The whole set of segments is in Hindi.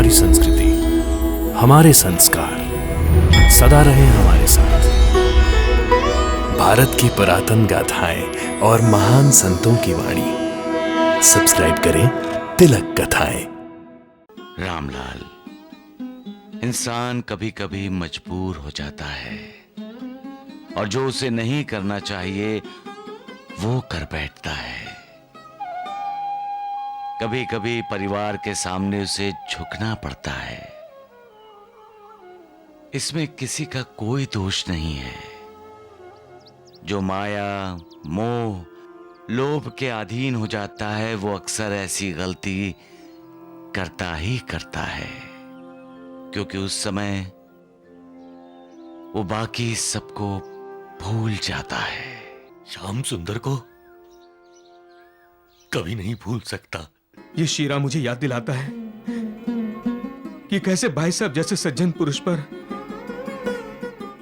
हमारी संस्कृति, हमारे संस्कार सदा रहे हमारे साथ। भारत की पुरातन गाथाएं और महान संतों की वाणी। सब्सक्राइब करें तिलक कथाएं। रामलाल, इंसान कभी कभी मजबूर हो जाता है और जो उसे नहीं करना चाहिए वो कर बैठता है। कभी कभी परिवार के सामने उसे झुकना पड़ता है। इसमें किसी का कोई दोष नहीं है। जो माया, मोह, लोभ के अधीन हो जाता है वो अक्सर ऐसी गलती करता ही करता है, क्योंकि उस समय वो बाकी सबको भूल जाता है। श्याम सुंदर को कभी नहीं भूल सकता। ये शीरा मुझे याद दिलाता है कि कैसे भाई साहब जैसे सज्जन पुरुष पर,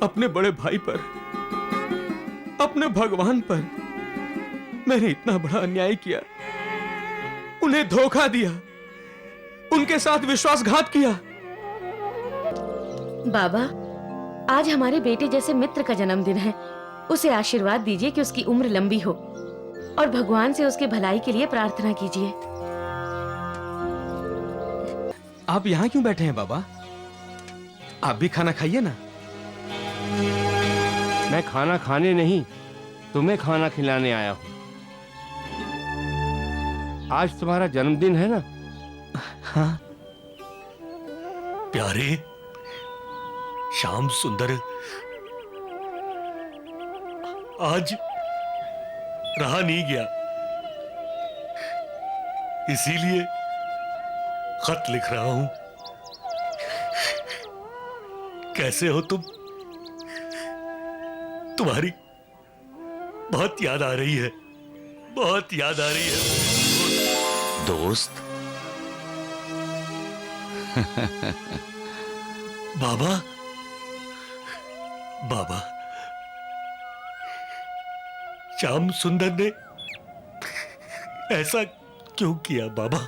अपने बड़े भाई पर, अपने भगवान पर मैंने इतना बड़ा अन्याय किया, उन्हें धोखा दिया, उनके साथ विश्वासघात किया। बाबा, आज हमारे बेटे जैसे मित्र का जन्मदिन है। उसे आशीर्वाद दीजिए कि उसकी उम्र लंबी हो और भगवान से उसकी भलाई के लिए प्रार्थना कीजिए। आप यहाँ क्यों बैठे हैं बाबा? आप भी खाना खाइए ना। मैं खाना खाने नहीं, तुम्हें खाना खिलाने आया हूँ। आज तुम्हारा जन्मदिन है ना? हाँ। प्यारे श्याम सुंदर आज रहा नहीं गया, इसीलिए खत लिख रहा हूं। कैसे हो तुम? तुम्हारी बहुत याद आ रही है, बहुत याद आ रही है दोस्त। बाबा, बाबा, श्याम सुंदर ने ऐसा क्यों किया बाबा?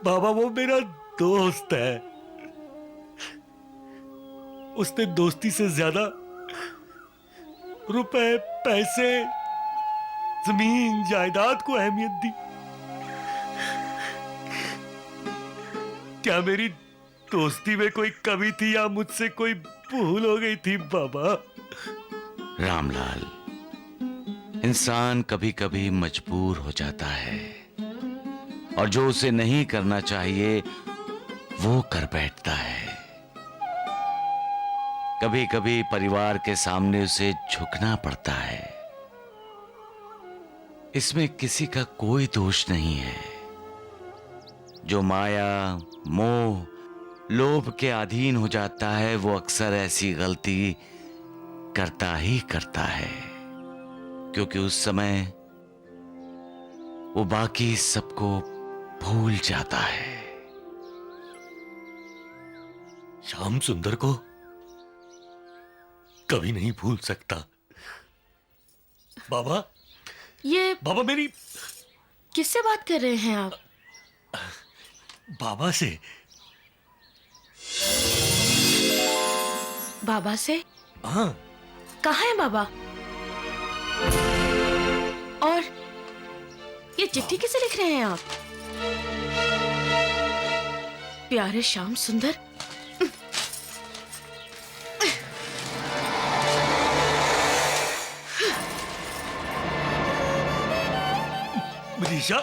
बाबा, वो मेरा दोस्त है। उसने दोस्ती से ज्यादा रुपए, पैसे, जमीन जायदाद को अहमियत दी। क्या मेरी दोस्ती में कोई कमी थी या मुझसे कोई भूल हो गई थी बाबा? रामलाल, इंसान कभी कभी मजबूर हो जाता है और जो उसे नहीं करना चाहिए वो कर बैठता है। कभी कभी परिवार के सामने उसे झुकना पड़ता है। इसमें किसी का कोई दोष नहीं है। जो माया, मोह, लोभ के अधीन हो जाता है वो अक्सर ऐसी गलती करता ही करता है, क्योंकि उस समय वो बाकी सबको भूल जाता है। श्याम सुंदर को कभी नहीं भूल सकता। बाबा, ये बाबा, मेरी किससे बात कर रहे हैं आप? बाबा से। बाबा से? हाँ। कहाँ है बाबा? और ये चिट्ठी किसे लिख रहे हैं आप? प्यारे श्याम सुंदर, मनीषा,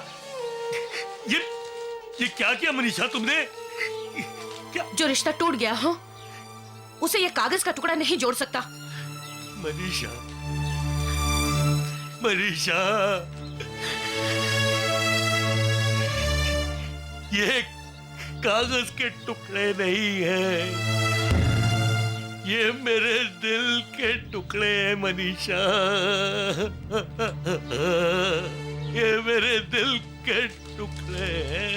ये क्या किया मनीषा तुमने? क्या? जो रिश्ता टूट गया हो उसे ये कागज का टुकड़ा नहीं जोड़ सकता। मनीषा, मनीषा, ये कागज के टुकड़े नहीं हैं, ये मेरे दिल के टुकड़े हैं मनीषा। ये मेरे दिल के टुकड़े हैं।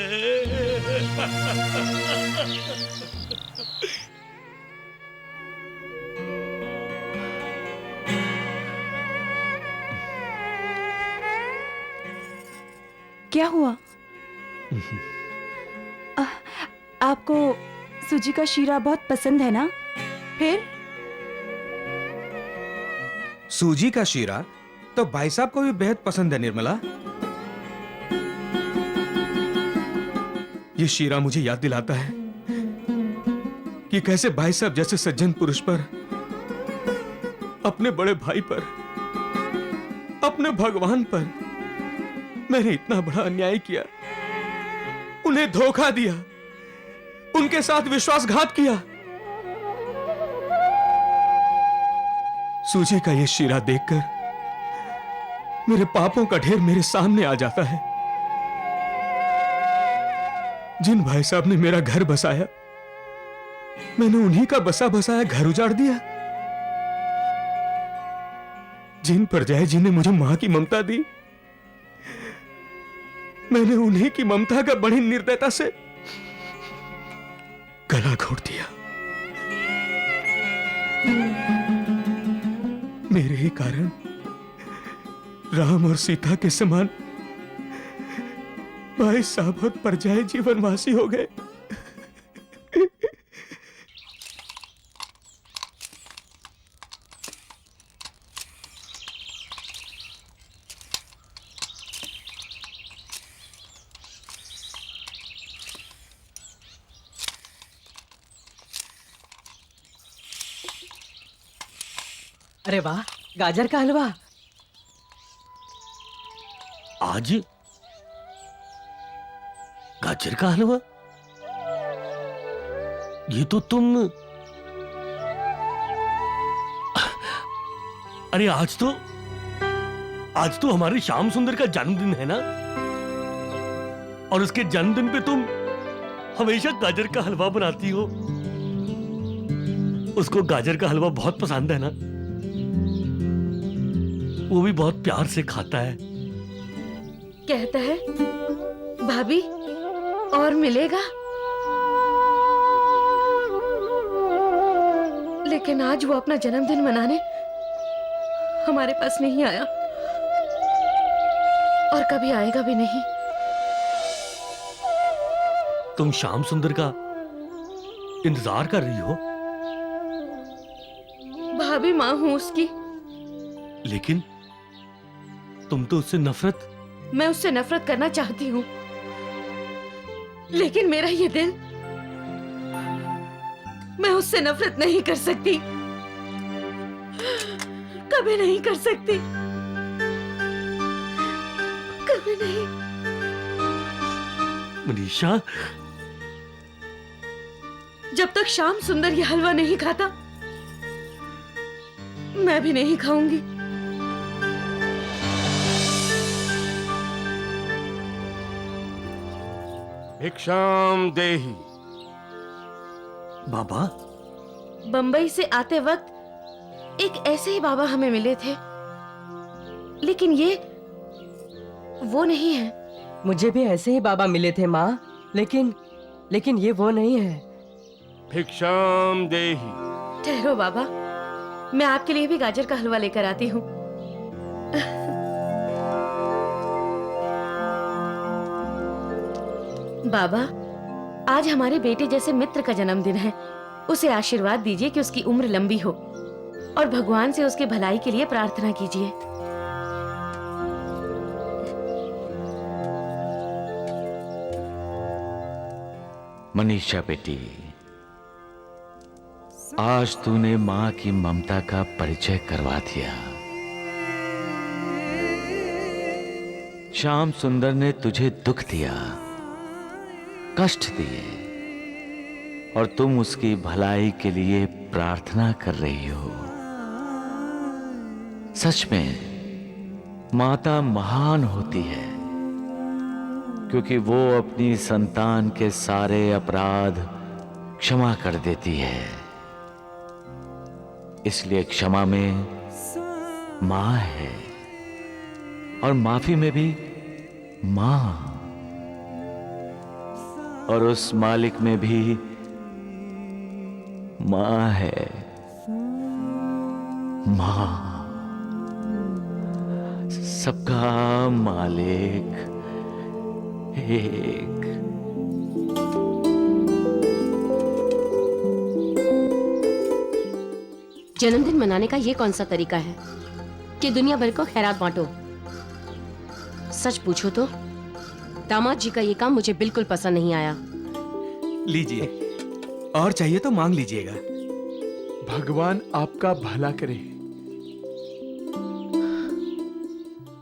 क्या हुआ? आपको सूजी का शीरा बहुत पसंद है ना? फिर सूजी का शीरा तो भाई साहब को भी बेहद पसंद है निर्मला। ये शीरा मुझे याद दिलाता है कि कैसे भाई साहब जैसे सज्जन पुरुष पर, अपने बड़े भाई पर, अपने भगवान पर मैंने इतना बड़ा अन्याय किया, उन्हें धोखा दिया, उनके साथ विश्वासघात किया। सूजी का यह शीरा देखकर मेरे पापों का ढेर मेरे सामने आ जाता है। जिन भाई साहब ने मेरा घर बसाया, मैंने उन्हीं का बसा बसाया घर उजाड़ दिया। जिन परजाई जी ने मुझे मां की ममता दी, मैंने उन्हीं की ममता का बड़ी निर्दयता से गला घोट दिया। मेरे ही कारण राम और सीता के समान भाई साहब और परजाई जी वनवासी हो गए। अरे वाह, गाजर का हलवा। आज गाजर का हलवा? ये तो तुम, अरे आज तो हमारे श्याम सुंदर का जन्मदिन है ना, और उसके जन्मदिन पे तुम हमेशा गाजर का हलवा बनाती हो। उसको गाजर का हलवा बहुत पसंद है ना, वो भी बहुत प्यार से खाता है। कहता है भाभी और मिलेगा, लेकिन आज वो अपना जन्मदिन मनाने हमारे पास नहीं आया और कभी आएगा भी नहीं। तुम श्याम सुंदर का इंतजार कर रही हो? भाभी मां हूं उसकी। लेकिन तुम तो उससे नफरत। मैं उससे नफरत करना चाहती हूँ, लेकिन मेरा ये दिल, मैं उससे नफरत नहीं कर सकती, कभी नहीं कर सकती, कभी नहीं। मनीषा, जब तक श्याम सुंदर ये हलवा नहीं खाता, मैं भी नहीं खाऊंगी। भिक्षाम देहि। बाबा, बंबई से आते वक्त एक ऐसे ही बाबा हमें मिले थे, लेकिन ये वो नहीं है। मुझे भी ऐसे ही बाबा मिले थे माँ, लेकिन ये वो नहीं है। भिक्षाम देहि। ठहरो बाबा, मैं आपके लिए भी गाजर का हलवा लेकर आती हूँ। बाबा, आज हमारे बेटे जैसे मित्र का जन्मदिन है। उसे आशीर्वाद दीजिए कि उसकी उम्र लंबी हो, और भगवान से उसके भलाई के लिए प्रार्थना कीजिए। मनीषा बेटी, आज तूने मां की ममता का परिचय करवा दिया। श्याम सुंदर ने तुझे दुख दिया, कष्ट दिए, और तुम उसकी भलाई के लिए प्रार्थना कर रही हो। सच में माता महान होती है, क्योंकि वो अपनी संतान के सारे अपराध क्षमा कर देती है। इसलिए क्षमा में मां है, और माफी में भी मां, और उस मालिक में भी मां है। मां, सबका मालिक, एक। जन्मदिन मनाने का ये कौन सा तरीका है कि दुनिया भर को खैरात बांटो? सच पूछो तो दामाद जी का ये काम मुझे बिल्कुल पसंद नहीं आया। लीजिए, और चाहिए तो मांग लीजिएगा। भगवान आपका भला करे।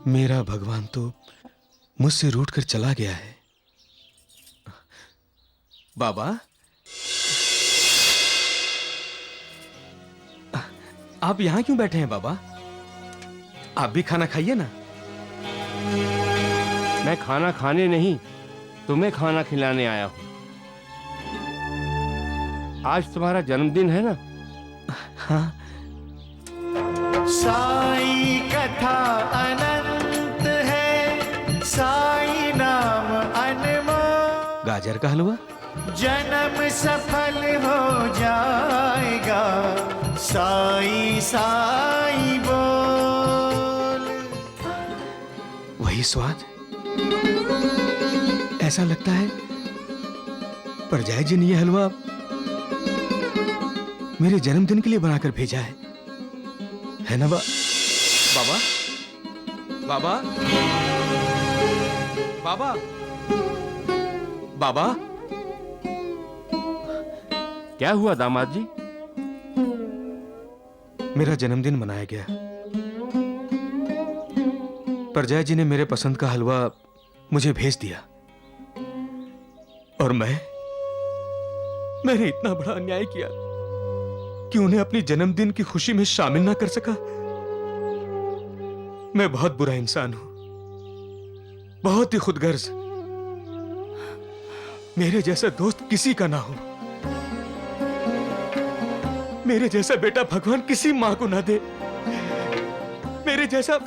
मेरा भगवान तो मुझसे रूठकर चला गया है। बाबा, आप यहां क्यों बैठे हैं बाबा? आप भी खाना खाइए ना। मैं खाना खाने नहीं, तुम्हें खाना खिलाने आया हूं। आज तुम्हारा जन्मदिन है ना? हाँ। साई कथा अनंत है, साई नाम अनमोल। गाजर का हलवा? जन्म सफल हो जाएगा, साई साई बोल। वही स्वाद? ऐसा लगता है परजाई जी ने यह हलवा मेरे जन्मदिन के लिए बनाकर भेजा है ना बाबा? बाबा? बाबा? बाबा? क्या हुआ दामाद जी? मेरा जन्मदिन मनाया गया। परजाई जी ने मेरे पसंद का हलवा मुझे भेज दिया और मैंने इतना बड़ा अन्याय किया कि उन्हें अपनी जन्मदिन की खुशी में शामिल ना कर सका। मैं बहुत बुरा इंसान हूं, बहुत ही खुदगर्ज। मेरे जैसा दोस्त किसी का ना हो, मेरे जैसा बेटा भगवान किसी मां को ना दे, मेरे जैसा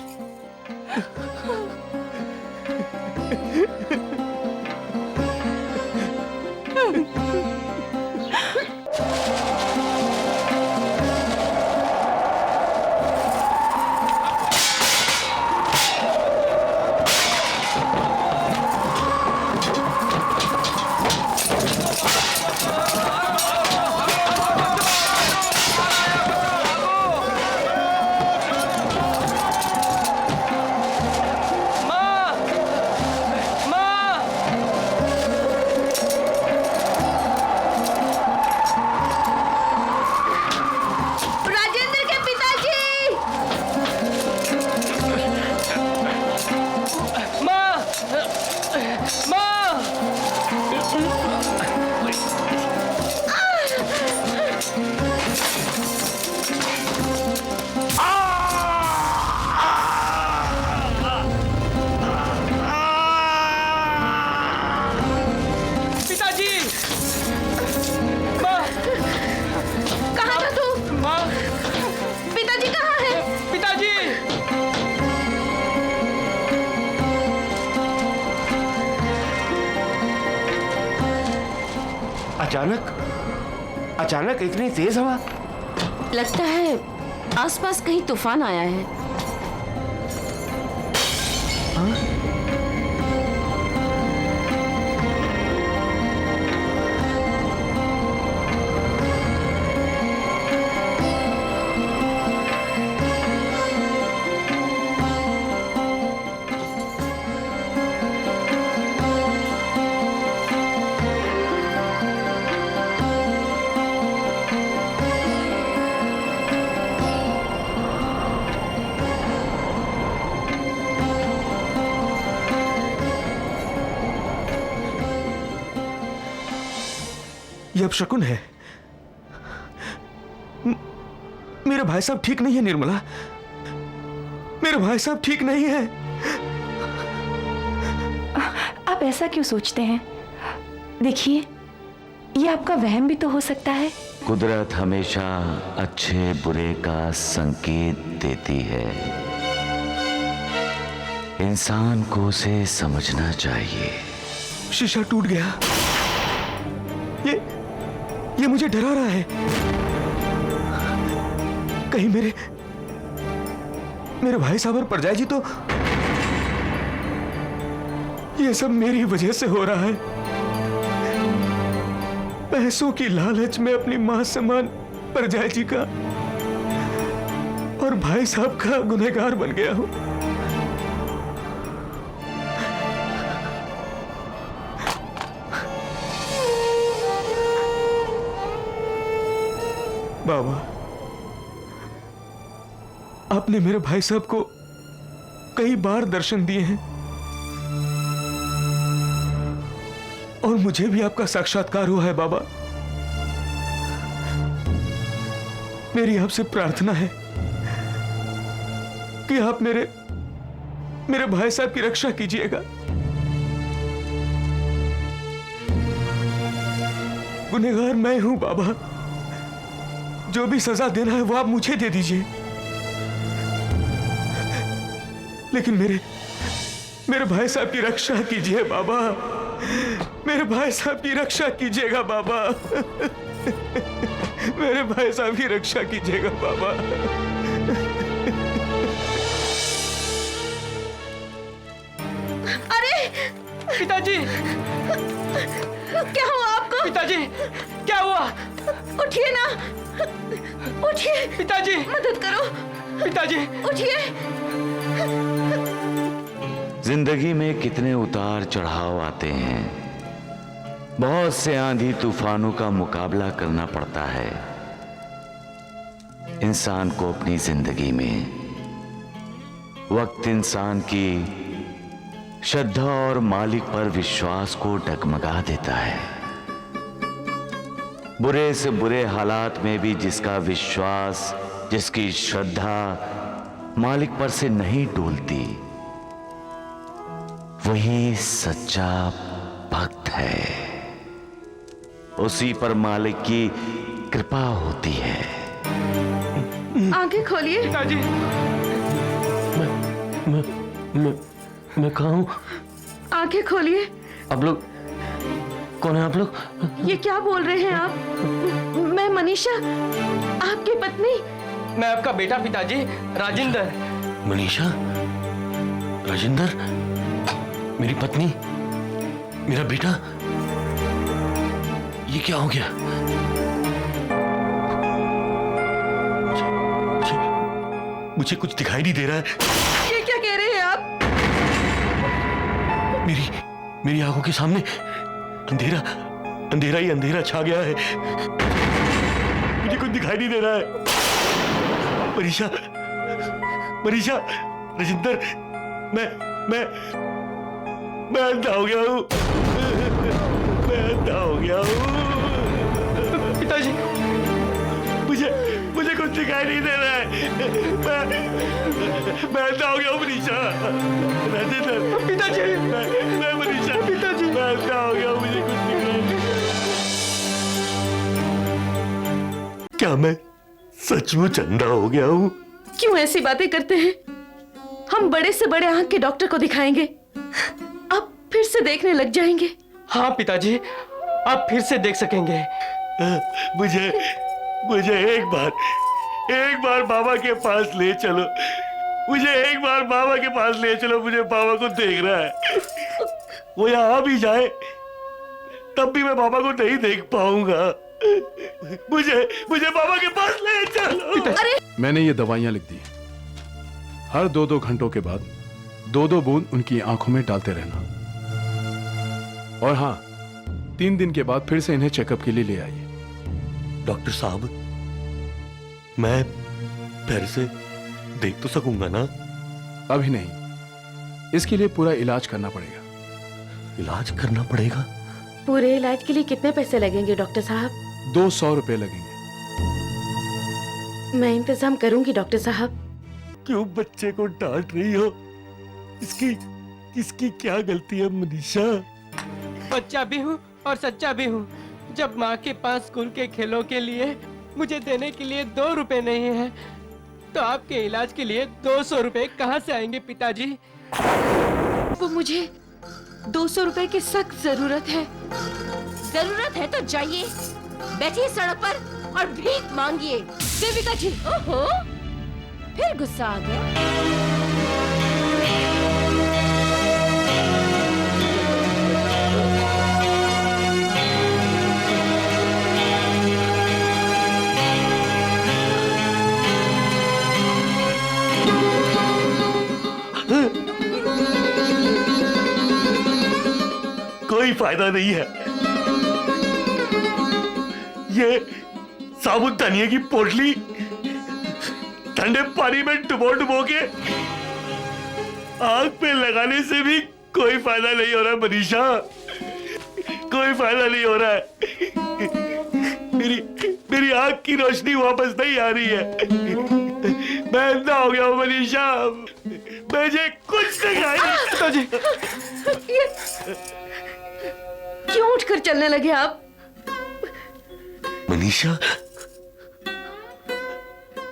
अचानक इतनी तेज हवा? लगता है आसपास कहीं तूफान आया है। ये अपशकुन है। मेरे भाई साहब ठीक नहीं है निर्मला, मेरे भाई साहब ठीक नहीं है। आप ऐसा क्यों सोचते हैं? देखिए, ये आपका वहम भी तो हो सकता है। कुदरत हमेशा अच्छे बुरे का संकेत देती है, इंसान को उसे समझना चाहिए। शीशा टूट गया। ये मुझे डरा रहा है। कहीं मेरे भाई साहब और परजाई जी तो ये सब मेरी वजह से हो रहा है। पैसों की लालच में अपनी मां समान परजाई जी का और भाई साहब का गुनहगार बन गया हूं। बाबा, आपने मेरे भाई साहब को कई बार दर्शन दिए हैं और मुझे भी आपका साक्षात्कार हुआ है बाबा। मेरी आपसे प्रार्थना है कि आप मेरे भाई साहब की रक्षा कीजिएगा। गुनहगार मैं हूं बाबा, जो भी सजा देना है वो आप मुझे दे दीजिए, लेकिन मेरे भाई साहब की रक्षा कीजिए बाबा। मेरे भाई साहब की रक्षा कीजिएगा बाबा। मेरे भाई साहब की रक्षा कीजिएगा बाबा। अरे पिताजी, क्या हुआ आपको? पिताजी, क्या हुआ? उठिए ना, उठिए। पिताजी, मदद करो। पिताजी, उठिए। जिंदगी में कितने उतार चढ़ाव आते हैं, बहुत से आंधी तूफानों का मुकाबला करना पड़ता है इंसान को अपनी जिंदगी में। वक्त इंसान की श्रद्धा और मालिक पर विश्वास को डगमगा देता है। बुरे से बुरे हालात में भी जिसका विश्वास, जिसकी श्रद्धा मालिक पर से नहीं डोलती, वही सच्चा भक्त है। उसी पर मालिक की कृपा होती है। आंखें खोलिए। पिताजी, मैं कहाँ हूँ? आंखें खोलिए। आप लोग कौन है? आप लोग? ये क्या बोल रहे हैं आप? मैं मनीषा, आपकी पत्नी। मैं आपका बेटा पिताजी, राजेंद्र। मनीषा, राजेंद्र, मेरी पत्नी, मेरा बेटा, ये क्या हो गया? मुझे कुछ दिखाई नहीं दे रहा है। ये क्या कह रहे हैं आप? मेरी आंखों के सामने अंधेरा, अंधेरा ही अंधेरा छा गया है। मुझे कुछ दिखाई नहीं दे रहा है। मनीषा, मनीषा, राजेंद्र, मैं अंधा हो गया हूँ। मैं अंधा हो गया हूँ। पिताजी, मुझे कुछ दिखाई नहीं दे रहा है। मैं अंधा हो गया हूँ मनीषा। राजेंद्र, पिताजी, मैं मनीषा, पिताजी, मैं अंधा हो गया हूँ। मुझे कुछ दिखाई नहीं। क्या मैं सचमुच अंधा हो गया हूँ? क्यों ऐसी बातें करते हैं? हम बड़े से बड़े आंख के डॉक्टर को दिखाएंगे, अब फिर से देखने लग जाएंगे। हाँ पिताजी, आप फिर से देख सकेंगे। मुझे एक बार बाबा के पास ले चलो। मुझे एक बार बाबा के पास ले चलो। मुझे बाबा को देखना है। वो यहाँ भी जाए तब भी मैं बाबा को नहीं देख पाऊंगा। मुझे बाबा के पास ले चलो। अरे मैंने ये दवाइयां लिख दी। हर 2-2 घंटों के बाद 2-2 बूंद उनकी आंखों में डालते रहना। और हाँ, 3 दिन के बाद फिर से इन्हें चेकअप के लिए ले आइए। डॉक्टर साहब, मैं फिर से देख तो सकूंगा ना? अभी नहीं, इसके लिए पूरा इलाज करना पड़ेगा। इलाज करना पड़ेगा? पूरे इलाज के लिए कितने पैसे लगेंगे डॉक्टर साहब? 200 रुपए लगेंगे। मैं इंतजाम करूंगी डॉक्टर साहब। क्यों बच्चे को डांट रही हो? इसकी क्या गलती है मनीषा? बच्चा भी हूँ और सच्चा भी हूँ। जब माँ के पास स्कूल के खेलों के लिए मुझे देने के लिए 2 रुपए नहीं है, तो आपके इलाज के लिए 200 रुपए कहाँ से आएंगे पिताजी? वो मुझे 200 रुपए की सख्त जरूरत है। जरूरत है तो जाइए, बैठिए सड़क पर और भीख मांगिए। देविका जी, ओहो, फिर गुस्सा आ गया। कोई फायदा नहीं है। ये साबुत धनिया की पोटली ठंडे पानी में डुबो के आग पे लगाने से भी कोई फायदा नहीं हो रहा मनीषा, कोई फायदा नहीं हो रहा है। मेरी आंख की रोशनी वापस नहीं आ रही है। मैं अंधा हो गया हूँ मनीषा, मुझे कुछ दिखाई। क्यों उठकर चलने लगे आप? मनीषा,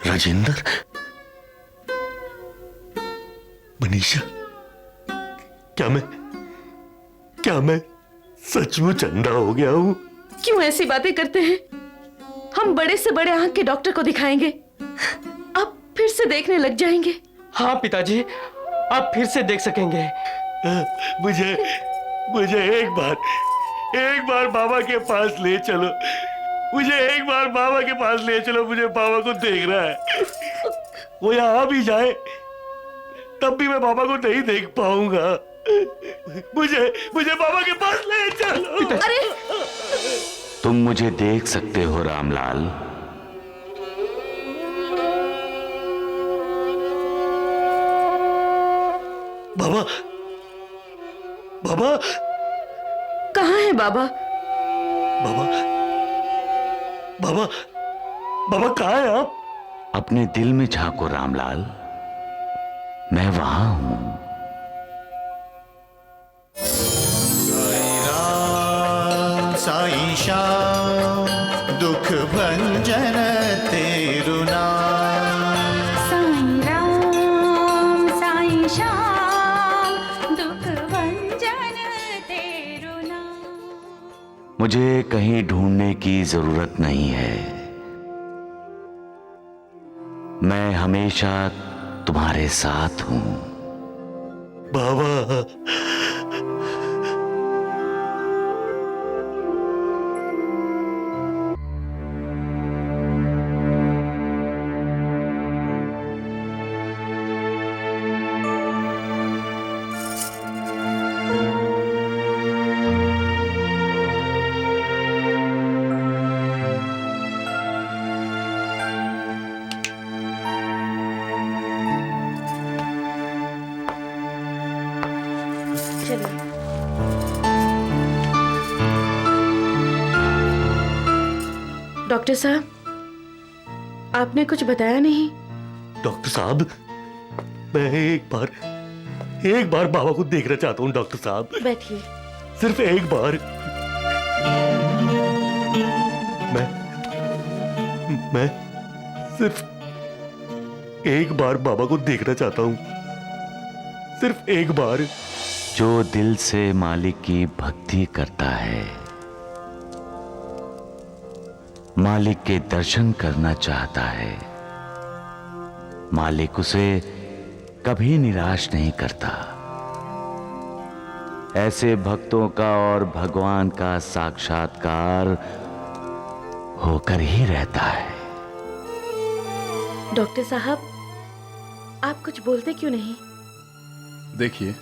राजेंद्र, मनीषा, क्या मैं सचमुच अंधा हो गया हूँ? क्यों ऐसी बातें करते हैं? हम बड़े से बड़े आंख के डॉक्टर को दिखाएंगे, अब फिर से देखने लग जाएंगे। हाँ पिताजी, आप फिर से देख सकेंगे। मुझे एक बार बाबा के पास ले चलो, मुझे एक बार बाबा के पास ले चलो, मुझे बाबा को देखना है। वो यहाँ आ भी जाए तब भी मैं बाबा को नहीं देख पाऊंगा। मुझे बाबा के पास ले चलो। अरे तुम मुझे देख सकते हो रामलाल। बाबा, बाबा, कहाँ है बाबा? बाबा, बाबा, बाबा कहाँ है आप? अपने दिल में झांको रामलाल, मैं वहां हूं। साईं श्याम दुख भंजन तेरु नाम। साईं राम साईं श्याम दुख भंजन तेरु नाम। मुझे कहीं ढूंढने की जरूरत नहीं है, मैं हमेशा तुम्हारे साथ हूं। बाबा, डॉक्टर साहब, आपने कुछ बताया नहीं। डॉक्टर साहब, मैं एक बार बाबा को देखना चाहता हूँ डॉक्टर साहब। बैठिए। सिर्फ एक बार। मैं सिर्फ एक बार बाबा को देखना चाहता हूँ, सिर्फ एक बार। जो दिल से मालिक की भक्ति करता है, मालिक के दर्शन करना चाहता है, मालिक उसे कभी निराश नहीं करता। ऐसे भक्तों का और भगवान का साक्षात्कार होकर ही रहता है। डॉक्टर साहब, आप कुछ बोलते क्यों नहीं? देखिए,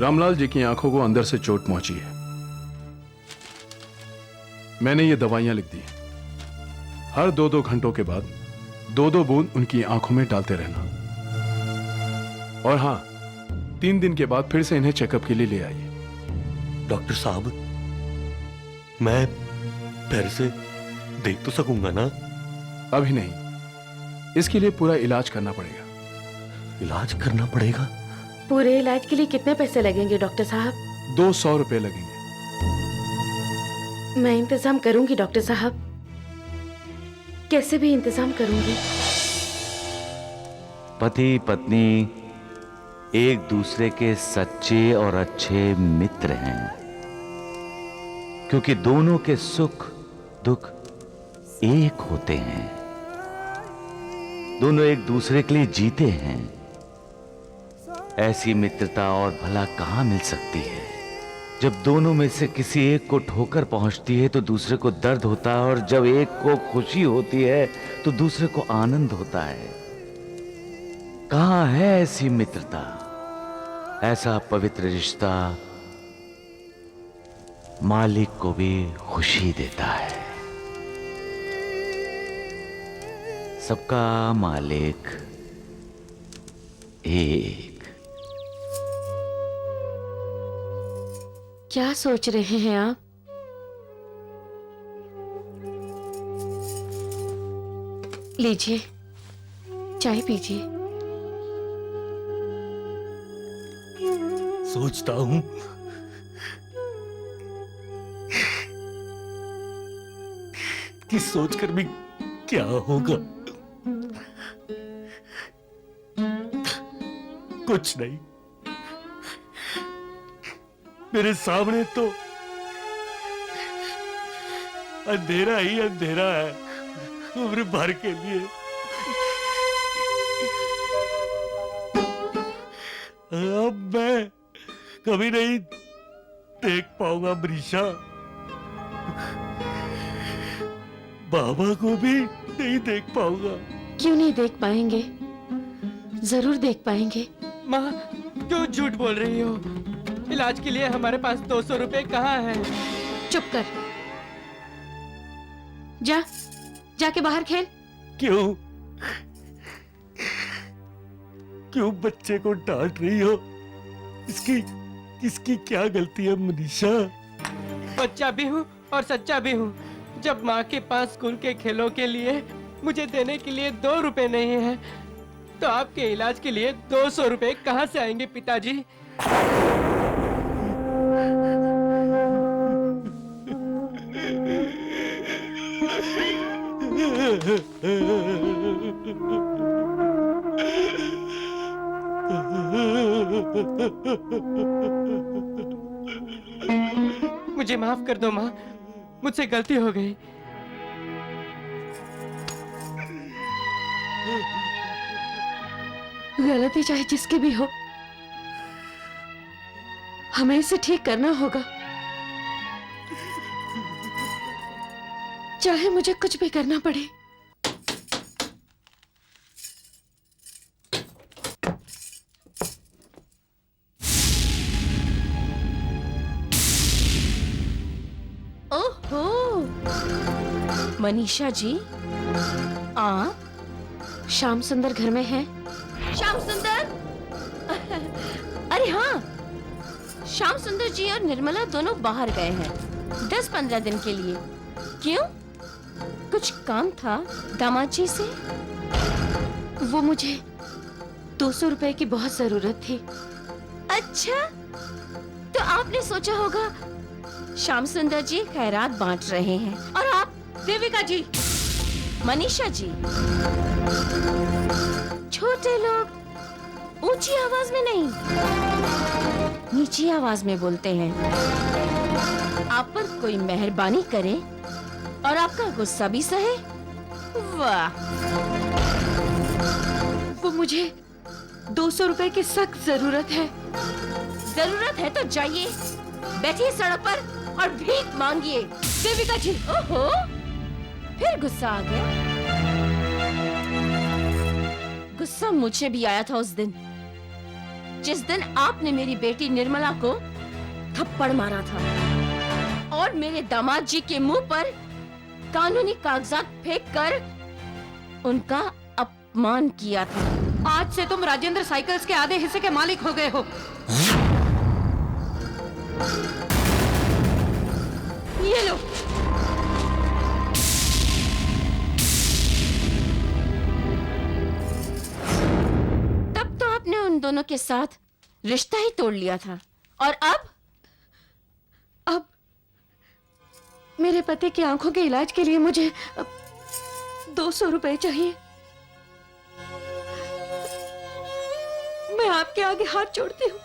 रामलाल जी की आंखों को अंदर से चोट पहुंची है। मैंने ये दवाइयां लिख दी, हर 2-2 घंटों के बाद 2-2 बूंद उनकी आंखों में डालते रहना। और हां, 3 दिन के बाद फिर से इन्हें चेकअप के लिए ले आइए। डॉक्टर साहब, मैं फिर से देख तो सकूंगा ना? अभी नहीं, इसके लिए पूरा इलाज करना पड़ेगा। इलाज करना पड़ेगा? पूरे इलाज के लिए कितने पैसे लगेंगे डॉक्टर साहब? 200 रुपए लगेंगे। मैं इंतजाम करूंगी डॉक्टर साहब, कैसे भी इंतजाम करूंगी। पति पत्नी एक दूसरे के सच्चे और अच्छे मित्र हैं, क्योंकि दोनों के सुख दुख एक होते हैं। दोनों एक दूसरे के लिए जीते हैं। ऐसी मित्रता और भला कहां मिल सकती है? जब दोनों में से किसी एक को ठोकर पहुंचती है तो दूसरे को दर्द होता है, और जब एक को खुशी होती है तो दूसरे को आनंद होता है। कहां है ऐसी मित्रता, ऐसा पवित्र रिश्ता मालिक को भी खुशी देता है। सबका मालिक एक। क्या सोच रहे हैं आप? लीजिए, चाय पीजिए। सोचता हूं कि सोचकर भी क्या होगा। कुछ नहीं, मेरे सामने तो अंधेरा ही अंधेरा है उम्र भर के लिए। अब मैं कभी नहीं देख पाऊंगा मनीषा, बाबा को भी नहीं देख पाऊंगा। क्यों नहीं देख पाएंगे? जरूर देख पाएंगे। माँ, क्यों झूठ बोल रही हो? इलाज के लिए हमारे पास 200 रुपए कहाँ है? चुप कर, जा, जाके बाहर खेल। क्यों क्यों बच्चे को डांट रही हो? इसकी क्या गलती है मनीषा? बच्चा भी हूँ और सच्चा भी हूँ। जब माँ के पास स्कूल के खेलों के लिए मुझे देने के लिए 2 रुपए नहीं है, तो आपके इलाज के लिए 200 रुपए कहाँ से आएंगे पिताजी? मुझे माफ कर दो माँ, मुझसे गलती हो गई। गलती चाहे जिसकी भी हो, हमें इसे ठीक करना होगा, चाहे मुझे कुछ भी करना पड़े। ओहो, मनीषा जी, आप? श्याम सुंदर घर में है? श्याम सुंदर? अरे हाँ, श्याम सुंदर जी और निर्मला दोनों बाहर गए हैं 10-15 दिन के लिए। क्यों? कुछ काम था दामाद जी से? वो मुझे 200 रुपए की बहुत जरूरत थी। अच्छा, तो आपने सोचा होगा श्याम सुंदर जी खैरात बांट रहे हैं और आप देविका जी, मनीषा जी, छोटे लोग ऊंची आवाज में नहीं, नीची आवाज में बोलते हैं। आप पर कोई मेहरबानी करे और आपका गुस्सा भी सहे। वाह! वो मुझे 200 रुपए की सख्त जरूरत है। जरूरत है तो जाइए, बैठिए सड़क पर और भीख मांगिए। देविका जी, ओहो, फिर गुस्सा आ गया। गुस्सा मुझे भी आया था उस दिन, जिस दिन आपने मेरी बेटी निर्मला को थप्पड़ मारा था और मेरे दामाद जी के मुंह पर कानूनी कागजात फेंक कर उनका अपमान किया था। आज से तुम राजेंद्र साइकिल्स के आधे हिस्से के मालिक हो गए हो। ये लो। तब तो आपने उन दोनों के साथ रिश्ता ही तोड़ लिया था, और अब मेरे पति की आंखों के इलाज के लिए मुझे 200 रुपए चाहिए। मैं आपके आगे हाथ जोड़ती हूँ।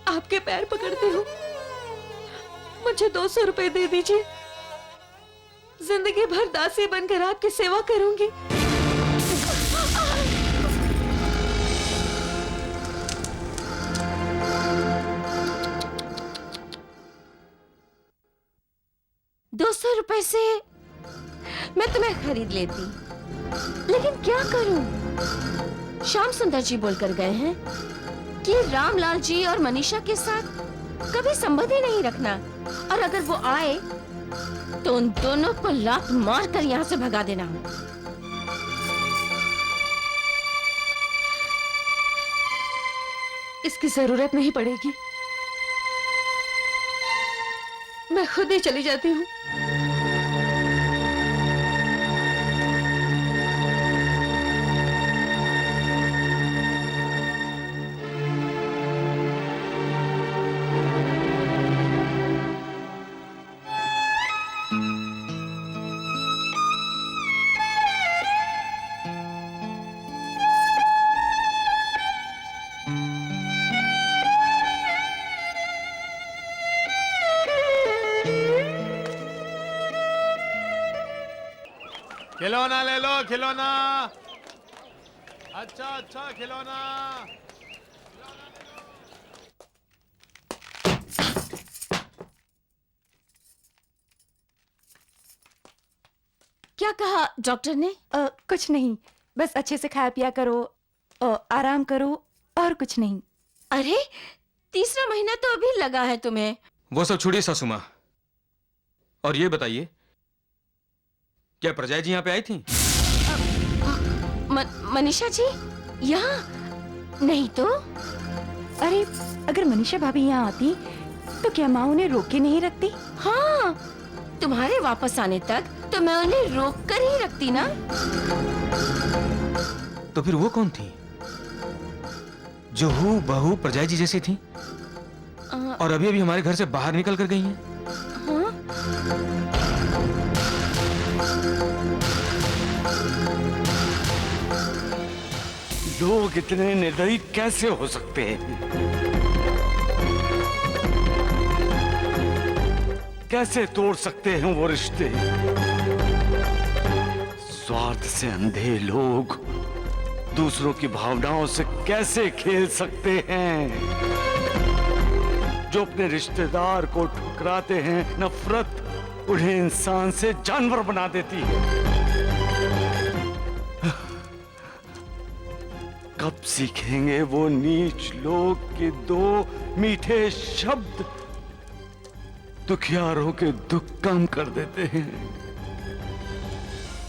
आपके पैर पकड़ती हूँ, मुझे 200 रुपए दे दीजिए। जिंदगी भर दासी बनकर आपकी सेवा करूंगी। ₹200 से मैं तुम्हें खरीद लेती, लेकिन क्या करूं? श्याम सुंदर जी बोलकर गए हैं कि रामलाल जी और मनीषा के साथ कभी संबंध ही नहीं रखना, और अगर वो आए तो उन दोनों को लात मार कर यहाँ से भगा देना। इसकी जरूरत नहीं पड़ेगी, मैं खुद ही चली जाती हूँ। खिलौना ले लो, खिलौना। अच्छा अच्छा खिलौना। क्या कहा डॉक्टर ने? कुछ नहीं, बस अच्छे से खाया पिया करो, आराम करो, और कुछ नहीं। अरे तीसरा महीना तो अभी लगा है तुम्हें। वो सब छोड़िए सासू माँ, और ये बताइए क्या प्रजा जी यहाँ पे आई थी? मनीषा जी यहाँ नहीं तो? अरे अगर मनीषा भाभी यहाँ आती तो क्या माँ उन्हें रोक के नहीं रखती? हाँ, तुम्हारे वापस आने तक तो मैं उन्हें रोक कर ही रखती ना। तो फिर वो कौन थी जो हूँ बहू प्रजा जी जैसी थी और अभी अभी हमारे घर से बाहर निकल कर गई हैं? हाँ? लोग इतने निर्दयी कैसे हो सकते हैं? कैसे तोड़ सकते हैं वो रिश्ते? स्वार्थ से अंधे लोग दूसरों की भावनाओं से कैसे खेल सकते हैं? जो अपने रिश्तेदार को ठुकराते हैं, नफरत उन्हें इंसान से जानवर बना देती है। कब सीखेंगे वो नीच लोग के दो मीठे शब्द दुखियारों के दुख कम कर देते हैं?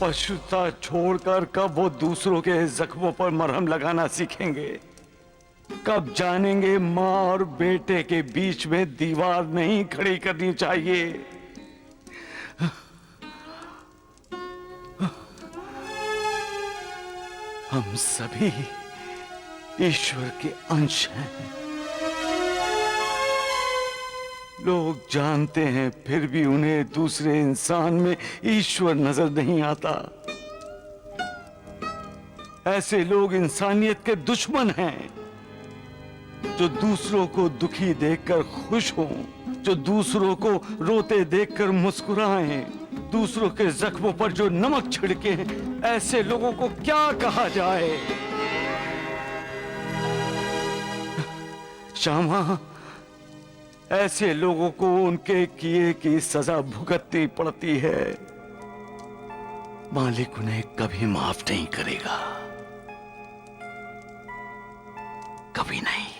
पशुता छोड़कर कब वो दूसरों के जख्मों पर मरहम लगाना सीखेंगे? कब जानेंगे माँ और बेटे के बीच में दीवार नहीं खड़ी करनी चाहिए? हम सभी ईश्वर के अंश हैं। लोग जानते हैं फिर भी उन्हें दूसरे इंसान में ईश्वर नजर नहीं आता। ऐसे लोग इंसानियत के दुश्मन हैं, जो दूसरों को दुखी देखकर खुश हों, जो दूसरों को रोते देखकर मुस्कुराएं, दूसरों के जख्मों पर जो नमक छिड़के। ऐसे लोगों को क्या कहा जाए? श्यामा, ऐसे लोगों को उनके किए की सजा भुगतनी पड़ती है। मालिक उन्हें कभी माफ नहीं करेगा, कभी नहीं।